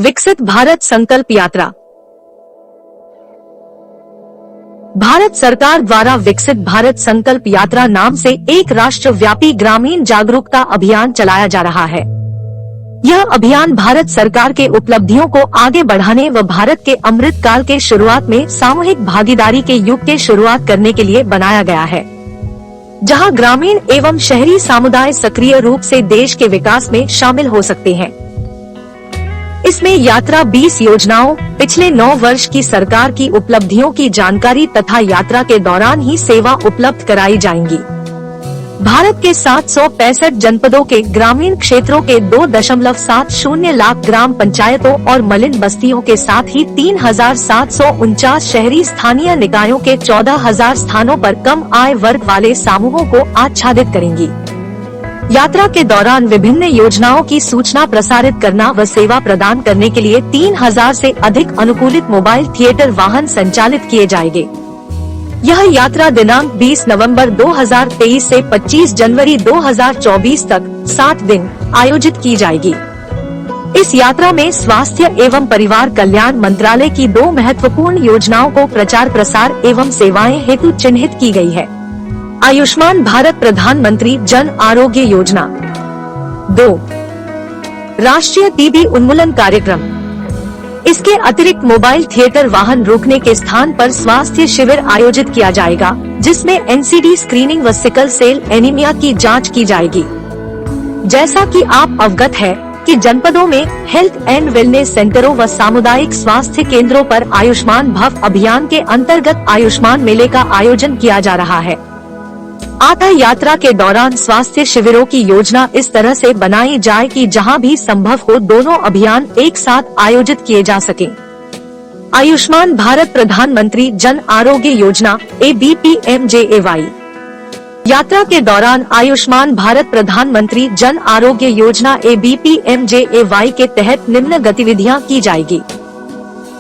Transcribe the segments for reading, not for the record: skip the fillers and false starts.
विकसित भारत संकल्प यात्रा। भारत सरकार द्वारा विकसित भारत संकल्प यात्रा नाम से एक राष्ट्रव्यापी ग्रामीण जागरूकता अभियान चलाया जा रहा है। यह अभियान भारत सरकार के उपलब्धियों को आगे बढ़ाने व भारत के अमृत काल के शुरुआत में सामूहिक भागीदारी के युग के शुरुआत करने के लिए बनाया गया है, जहां ग्रामीण एवं शहरी समुदाय सक्रिय रूप से देश के विकास में शामिल हो सकते हैं। इसमें यात्रा 20 योजनाओं, पिछले 9 वर्ष की सरकार की उपलब्धियों की जानकारी तथा यात्रा के दौरान ही सेवा उपलब्ध कराई जाएंगी। भारत के 765 जनपदों के ग्रामीण क्षेत्रों के 2.70 लाख ग्राम पंचायतों और मलिन बस्तियों के साथ ही 3749 शहरी स्थानीय निकायों के 14,000 स्थानों पर कम आय वर्ग वाले समूहों को आच्छादित करेंगी। यात्रा के दौरान विभिन्न योजनाओं की सूचना प्रसारित करना व सेवा प्रदान करने के लिए 3000 से अधिक अनुकूलित मोबाइल थिएटर वाहन संचालित किए जाएंगे। यह यात्रा दिनांक 20 नवंबर 2023 से 25 जनवरी 2024 तक 7 दिन आयोजित की जाएगी। इस यात्रा में स्वास्थ्य एवं परिवार कल्याण मंत्रालय की 2 महत्वपूर्ण योजनाओं को प्रचार प्रसार एवं सेवाएं हेतु चिन्हित की गई है। आयुष्मान भारत प्रधानमंत्री जन आरोग्य योजना। 2. राष्ट्रीय टीबी उन्मूलन कार्यक्रम। इसके अतिरिक्त मोबाइल थिएटर वाहन रोकने के स्थान पर स्वास्थ्य शिविर आयोजित किया जाएगा, जिसमें एनसीडी स्क्रीनिंग व सिकल सेल एनीमिया की जांच की जाएगी। जैसा कि आप अवगत है कि जनपदों में हेल्थ एंड वेलनेस सेंटरों व सामुदायिक स्वास्थ्य केंद्रों पर आयुष्मान भव अभियान के अंतर्गत आयुष्मान मेले का आयोजन किया जा रहा है। अतः यात्रा के दौरान स्वास्थ्य शिविरों की योजना इस तरह से बनाई जाए कि जहां भी संभव हो दोनों अभियान एक साथ आयोजित किए जा सकें। आयुष्मान भारत प्रधानमंत्री जन आरोग्य योजना ABPMJAY। यात्रा के दौरान आयुष्मान भारत प्रधानमंत्री जन आरोग्य योजना ABPMJAY के तहत निम्न गतिविधियां की जाएगी।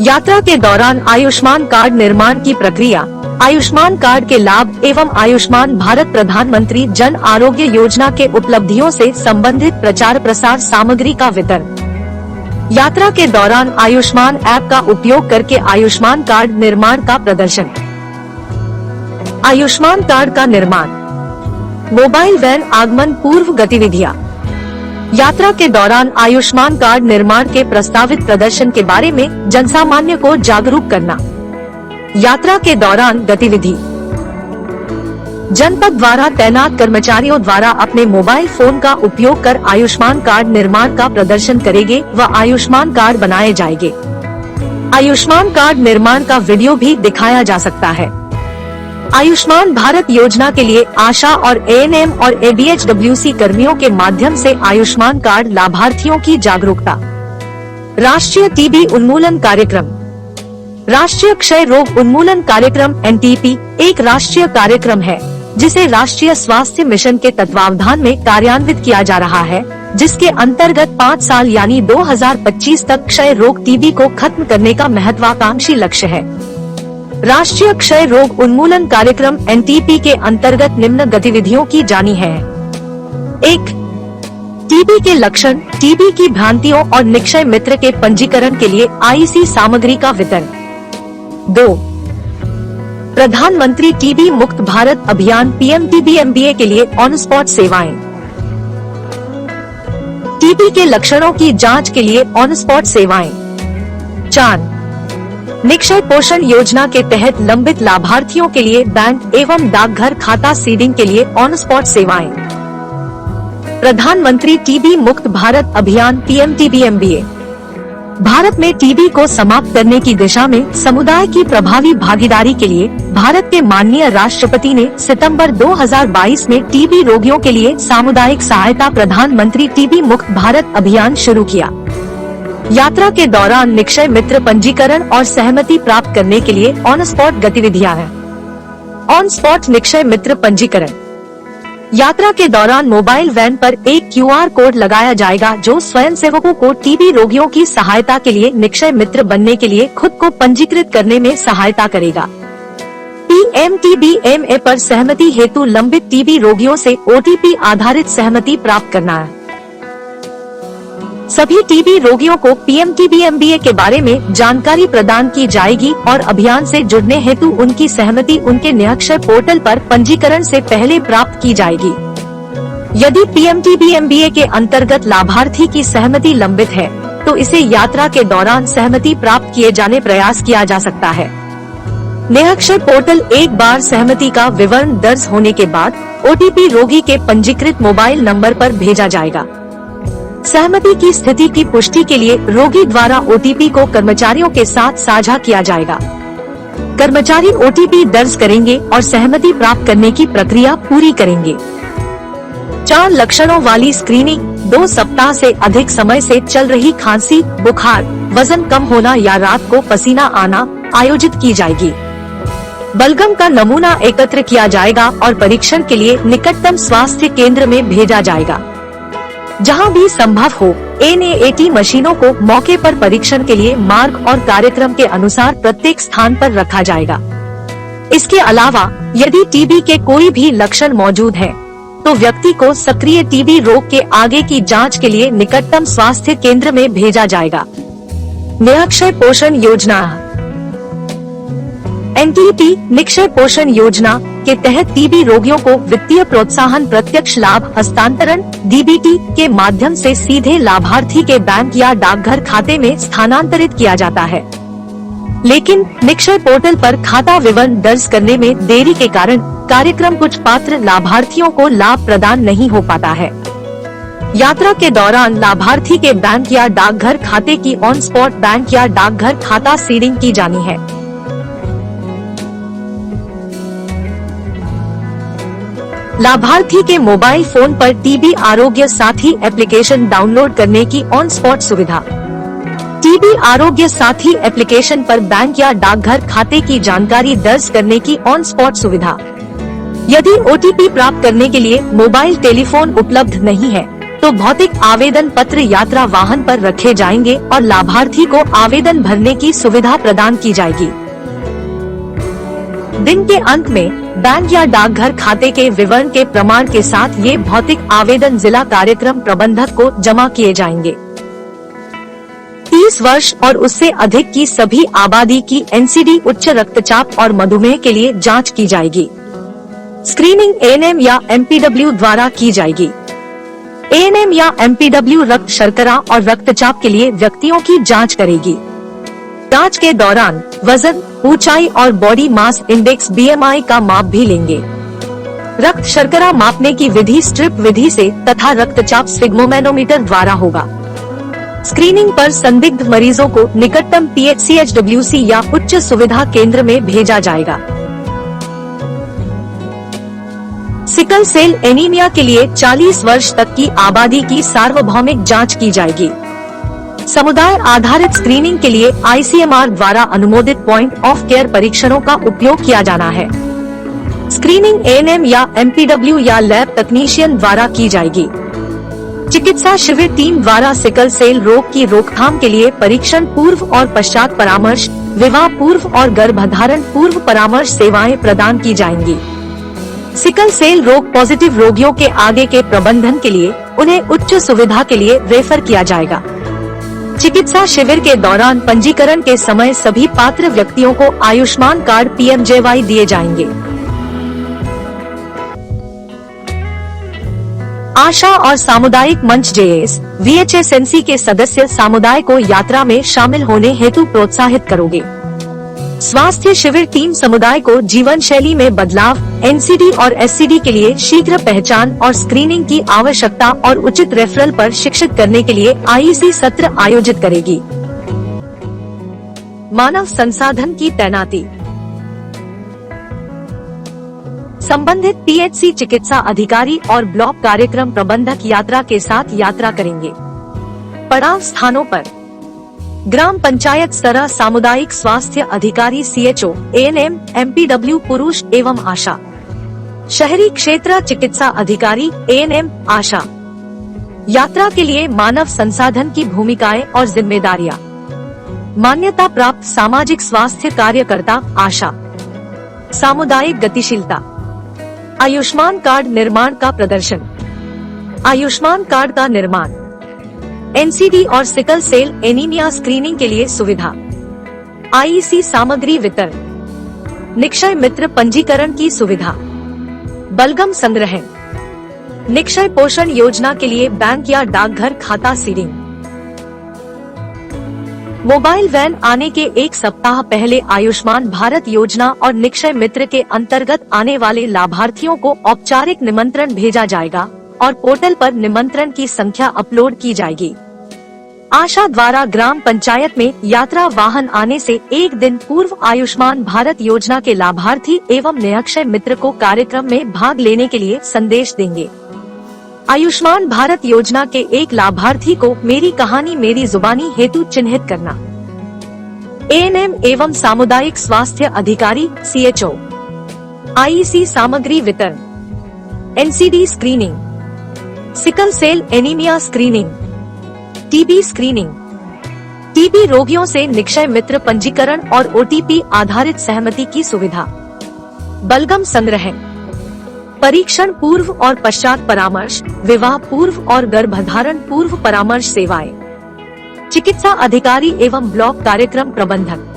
यात्रा के दौरान आयुष्मान कार्ड निर्माण की प्रक्रिया, आयुष्मान कार्ड के लाभ एवं आयुष्मान भारत प्रधानमंत्री जन आरोग्य योजना के उपलब्धियों से संबंधित प्रचार प्रसार सामग्री का वितरण। यात्रा के दौरान आयुष्मान ऐप का उपयोग करके आयुष्मान कार्ड निर्माण का प्रदर्शन। आयुष्मान कार्ड का निर्माण, मोबाइल वैन आगमन पूर्व गतिविधियाँ। यात्रा के दौरान आयुष्मान कार्ड निर्माण के प्रस्तावित प्रदर्शन के बारे में जनसामान्य को जागरूक करना। यात्रा के दौरान गतिविधि, जनपद द्वारा तैनात कर्मचारियों द्वारा अपने मोबाइल फोन का उपयोग कर आयुष्मान कार्ड निर्माण का प्रदर्शन करेंगे व आयुष्मान कार्ड बनाए जाएंगे। आयुष्मान कार्ड निर्माण का वीडियो भी दिखाया जा सकता है। आयुष्मान भारत योजना के लिए आशा और ANM और ABHWC कर्मियों के माध्यम से आयुष्मान कार्ड लाभार्थियों की जागरूकता। राष्ट्रीय टीबी उन्मूलन कार्यक्रम। राष्ट्रीय क्षय रोग उन्मूलन कार्यक्रम NTP एक राष्ट्रीय कार्यक्रम है, जिसे राष्ट्रीय स्वास्थ्य मिशन के तत्वावधान में कार्यान्वित किया जा रहा है, जिसके अंतर्गत 5 साल यानी 2025 तक क्षय रोग टीबी को खत्म करने का महत्वाकांक्षी लक्ष्य है। राष्ट्रीय क्षय रोग उन्मूलन कार्यक्रम NTP के अंतर्गत निम्न गतिविधियों की जानी है। 1. टीबी के लक्षण, टीबी की भ्रांतियों और निक्षय मित्र के पंजीकरण के लिए IC सामग्री का वितरण। 2. प्रधानमंत्री टीबी मुक्त भारत अभियान PMTBMBA के लिए ऑन स्पॉट सेवाएं। टीबी के लक्षणों की जांच के लिए ऑन स्पॉट सेवाएं। 4. निक्षय पोषण योजना के तहत लंबित लाभार्थियों के लिए बैंक एवं डाकघर खाता सीडिंग के लिए ऑन स्पॉट सेवाएं। प्रधानमंत्री टीबी मुक्त भारत अभियान PMTBMBA। भारत में टीबी को समाप्त करने की दिशा में समुदाय की प्रभावी भागीदारी के लिए भारत के माननीय राष्ट्रपति ने सितंबर 2022 में टीबी रोगियों के लिए सामुदायिक सहायता प्रधानमंत्री टीबी मुक्त भारत अभियान शुरू किया। यात्रा के दौरान निक्षय मित्र पंजीकरण और सहमति प्राप्त करने के लिए ऑन स्पॉट गतिविधियां हैं। ऑन स्पॉट निक्षय मित्र पंजीकरण। यात्रा के दौरान मोबाइल वैन पर एक QR कोड लगाया जाएगा, जो स्वयंसेवकों को टीबी रोगियों की सहायता के लिए निक्षय मित्र बनने के लिए खुद को पंजीकृत करने में सहायता करेगा। PMTBMA पर सहमति हेतु लंबित टीबी रोगियों से OTP आधारित सहमति प्राप्त करना है। सभी टीबी रोगियों को PMTBMBA के बारे में जानकारी प्रदान की जाएगी और अभियान से जुड़ने हेतु उनकी सहमति उनके निरक्षर पोर्टल पर पंजीकरण से पहले प्राप्त की जाएगी। यदि PMTBMBA के अंतर्गत लाभार्थी की सहमति लंबित है तो इसे यात्रा के दौरान सहमति प्राप्त किए जाने प्रयास किया जा सकता है। निरक्षर पोर्टल एक बार सहमति का विवरण दर्ज होने के बाद OTP रोगी के पंजीकृत मोबाइल नंबर पर भेजा जाएगा। सहमति की स्थिति की पुष्टि के लिए रोगी द्वारा OTP को कर्मचारियों के साथ साझा किया जाएगा। कर्मचारी OTP दर्ज करेंगे और सहमति प्राप्त करने की प्रक्रिया पूरी करेंगे। 4 लक्षणों वाली स्क्रीनिंग 2 सप्ताह से अधिक समय से चल रही खांसी, बुखार, वजन कम होना या रात को पसीना आना आयोजित की जाएगी। बलगम का नमूना एकत्र किया जाएगा और परीक्षण के लिए निकटतम स्वास्थ्य केंद्र में भेजा जाएगा। जहां भी संभव हो NAAT मशीनों को मौके पर परीक्षण के लिए मार्ग और कार्यक्रम के अनुसार प्रत्येक स्थान पर रखा जाएगा। इसके अलावा यदि टीबी के कोई भी लक्षण मौजूद है तो व्यक्ति को सक्रिय टीबी रोग के आगे की जांच के लिए निकटतम स्वास्थ्य केंद्र में भेजा जाएगा। निरक्षर पोषण योजना NTT निक्षय पोषण योजना के तहत टीबी रोगियों को वित्तीय प्रोत्साहन प्रत्यक्ष लाभ हस्तांतरण DBT के माध्यम से सीधे लाभार्थी के बैंक या डाकघर खाते में स्थानांतरित किया जाता है। लेकिन निक्षय पोर्टल पर खाता विवरण दर्ज करने में देरी के कारण कार्यक्रम कुछ पात्र लाभार्थियों को लाभ प्रदान नहीं हो पाता है। यात्रा के दौरान लाभार्थी के बैंक या डाकघर खाते की ऑन स्पॉट बैंक या डाकघर खाता सीडिंग की जानी है। लाभार्थी के मोबाइल फोन पर टीबी आरोग्य साथी एप्लीकेशन डाउनलोड करने की ऑन स्पॉट सुविधा। टीबी आरोग्य साथी एप्लीकेशन पर बैंक या डाकघर खाते की जानकारी दर्ज करने की ऑन स्पॉट सुविधा। यदि OTP प्राप्त करने के लिए मोबाइल टेलीफोन उपलब्ध नहीं है तो भौतिक आवेदन पत्र यात्रा वाहन पर रखे जाएंगे और लाभार्थी को आवेदन भरने की सुविधा प्रदान की जाएगी। दिन के अंत में बैंक या डाकघर खाते के विवरण के प्रमाण के साथ ये भौतिक आवेदन जिला कार्यक्रम प्रबंधक को जमा किए जाएंगे। 30 वर्ष और उससे अधिक की सभी आबादी की NCD उच्च रक्तचाप और मधुमेह के लिए जांच की जाएगी। स्क्रीनिंग ANM या MPW द्वारा की जाएगी। ANM या MPW रक्त शर्करा और रक्तचाप के लिए व्यक्तियों की जांच करेगी। जांच के दौरान वजन, ऊंचाई और बॉडी मास इंडेक्स BMI का माप भी लेंगे। रक्त शर्करा मापने की विधि स्ट्रिप विधि से तथा रक्तचाप स्फिग्मोमेनोमीटर द्वारा होगा। स्क्रीनिंग पर संदिग्ध मरीजों को निकटतम PHCHWC या उच्च सुविधा केंद्र में भेजा जाएगा। सिकल सेल एनीमिया के लिए 40 वर्ष तक की आबादी की सार्वभौमिक जांच की जाएगी। समुदाय आधारित स्क्रीनिंग के लिए ICMR द्वारा अनुमोदित पॉइंट ऑफ केयर परीक्षणों का उपयोग किया जाना है। स्क्रीनिंग ANM या MPW या लैब तकनीशियन द्वारा की जाएगी। चिकित्सा शिविर टीम द्वारा सिकल सेल रोग की रोकथाम के लिए परीक्षण पूर्व और पश्चात परामर्श, विवाह पूर्व और गर्भधारण पूर्व परामर्श सेवाएं प्रदान की जाएंगी। सिकल सेल रोग पॉजिटिव रोगियों के आगे के प्रबंधन के लिए उन्हें उच्च सुविधा के लिए रेफर किया जाएगा। चिकित्सा शिविर के दौरान पंजीकरण के समय सभी पात्र व्यक्तियों को आयुष्मान कार्ड PMJY दिए जाएंगे। आशा और सामुदायिक मंच JS, VHSNC के सदस्य समुदाय को यात्रा में शामिल होने हेतु प्रोत्साहित करोगे। स्वास्थ्य शिविर टीम समुदाय को जीवन शैली में बदलाव, NCD और SCD के लिए शीघ्र पहचान और स्क्रीनिंग की आवश्यकता और उचित रेफरल पर शिक्षित करने के लिए IEC सत्र आयोजित करेगी। मानव संसाधन की तैनाती। संबंधित PHC चिकित्सा अधिकारी और ब्लॉक कार्यक्रम प्रबंधक यात्रा के साथ यात्रा करेंगे। पड़ाव स्थानों पर ग्राम पंचायत स्तर सामुदायिक स्वास्थ्य अधिकारी CHO, ANM, MPW पुरुष एवं आशा। शहरी क्षेत्र चिकित्सा अधिकारी ANM, आशा। यात्रा के लिए मानव संसाधन की भूमिकाएं और जिम्मेदारियां। मान्यता प्राप्त सामाजिक स्वास्थ्य कार्यकर्ता, आशा। सामुदायिक गतिशीलता। आयुष्मान कार्ड निर्माण का प्रदर्शन। आयुष्मान कार्ड का निर्माण। एनसीडी और सिकल सेल एनीमिया स्क्रीनिंग के लिए सुविधा, आईईसी सामग्री वितरण, निक्षय मित्र पंजीकरण की सुविधा, बलगम संग्रह, निक्षय पोषण योजना के लिए बैंक या डाकघर खाता सीडिंग। मोबाइल वैन आने के एक सप्ताह पहले आयुष्मान भारत योजना और निक्षय मित्र के अंतर्गत आने वाले लाभार्थियों को औपचारिक निमंत्रण भेजा जाएगा और पोर्टल पर निमंत्रण की संख्या अपलोड की जाएगी। आशा द्वारा ग्राम पंचायत में यात्रा वाहन आने से एक दिन पूर्व आयुष्मान भारत योजना के लाभार्थी एवं निक्षय मित्र को कार्यक्रम में भाग लेने के लिए संदेश देंगे। आयुष्मान भारत योजना के एक लाभार्थी को मेरी कहानी मेरी जुबानी हेतु चिन्हित करना। एएनएम एवं सामुदायिक स्वास्थ्य अधिकारी सीएचओ, आईईसी सामग्री वितरण, NCD screening, sickle cell anaemia screening, TB screening, TB रोगियों से निक्षय मित्र पंजीकरण और ओटीपी आधारित सहमति की सुविधा, बलगम संग्रह, परीक्षण पूर्व और पश्चात परामर्श, विवाह पूर्व और गर्भधारण पूर्व परामर्श सेवाएं, चिकित्सा अधिकारी एवं ब्लॉक कार्यक्रम प्रबंधक।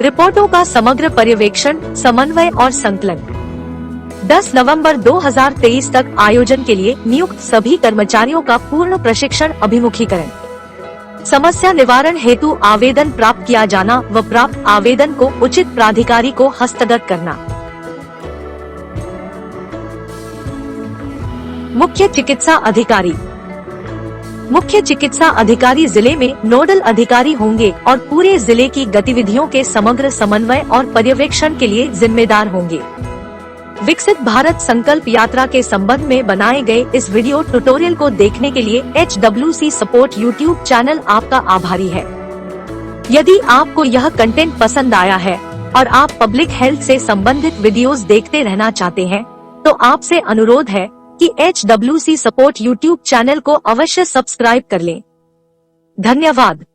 रिपोर्टों का समग्र पर्यवेक्षण, समन्वय और संकलन। 10 नवंबर 2023 तक आयोजन के लिए नियुक्त सभी कर्मचारियों का पूर्ण प्रशिक्षण अभिमुखीकरण। समस्या निवारण हेतु आवेदन प्राप्त किया जाना व प्राप्त आवेदन को उचित प्राधिकारी को हस्तगत करना। मुख्य चिकित्सा अधिकारी। मुख्य चिकित्सा अधिकारी जिले में नोडल अधिकारी होंगे और पूरे जिले की गतिविधियों के समग्र समन्वय और पर्यवेक्षण के लिए जिम्मेदार होंगे। विकसित भारत संकल्प यात्रा के संबंध में बनाए गए इस वीडियो ट्यूटोरियल को देखने के लिए HWC सपोर्ट यूट्यूब चैनल आपका आभारी है। यदि आपको यह कंटेंट पसंद आया है और आप पब्लिक हेल्थ से संबंधित वीडियोस देखते रहना चाहते हैं, तो आपसे अनुरोध है कि HWC सपोर्ट यूट्यूब चैनल को अवश्य सब्सक्राइब कर लें। धन्यवाद।